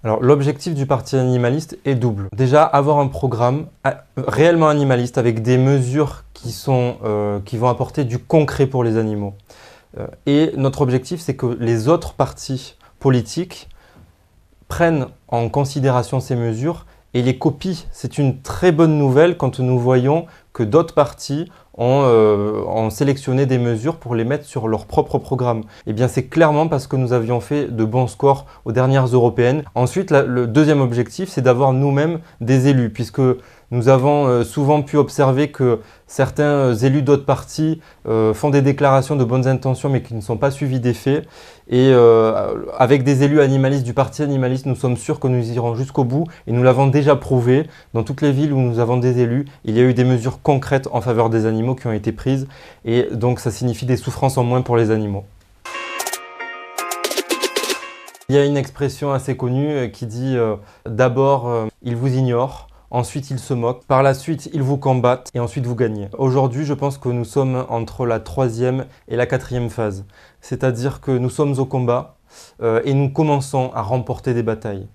Alors, l'objectif du Parti animaliste est double. Déjà, avoir un programme réellement animaliste avec des mesures qui vont apporter du concret pour les animaux. Et notre objectif, c'est que les autres partis politiques prennent en considération ces mesures et les copient. C'est une très bonne nouvelle quand nous voyons que d'autres partis ont sélectionné des mesures pour les mettre sur leur propre programme. Et bien c'est clairement parce que nous avions fait de bons scores aux dernières européennes. Ensuite, le deuxième objectif, c'est d'avoir nous-mêmes des élus, puisque nous avons souvent pu observer que certains élus d'autres partis font des déclarations de bonnes intentions mais qui ne sont pas suivies des faits. Et avec des élus animalistes du Parti animaliste, nous sommes sûrs que nous irons jusqu'au bout et nous l'avons déjà prouvé. Dans toutes les villes où nous avons des élus, il y a eu des mesures concrètes en faveur des animaux qui ont été prises et donc ça signifie des souffrances en moins pour les animaux. Il y a une expression assez connue qui dit d'abord ils vous ignorent. Ensuite, ils se moquent. Par la suite, ils vous combattent et ensuite vous gagnez. Aujourd'hui, je pense que nous sommes entre la 3e et la 4e phase. C'est-à-dire que nous sommes au combat et nous commençons à remporter des batailles.